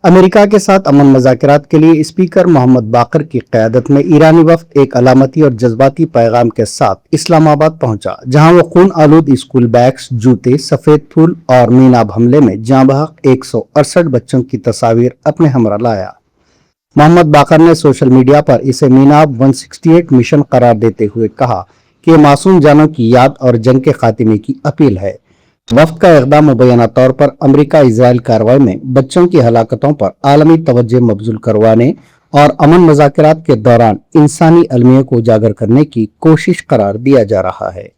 امریکہ کے ساتھ امن مذاکرات کے لیے اسپیکر محمد باقر کی قیادت میں ایرانی وفد ایک علامتی اور جذباتی پیغام کے ساتھ اسلام آباد پہنچا، جہاں وہ خون آلود اسکول بیگز، جوتے، سفید پھول اور میناب حملے میں جاں بحق 168 بچوں کی تصاویر اپنے ہمراہ لایا۔ محمد باقر نے سوشل میڈیا پر اسے میناب 168 مشن قرار دیتے ہوئے کہا کہ یہ معصوم جانوں کی یاد اور جنگ کے خاتمے کی اپیل ہے۔ وفد کا اقدام مبینہ طور پر امریکہ اسرائیل کارروائی میں بچوں کی ہلاکتوں پر عالمی توجہ مبذول کروانے اور امن مذاکرات کے دوران انسانی المیہ کو اجاگر کرنے کی کوشش قرار دیا جا رہا ہے۔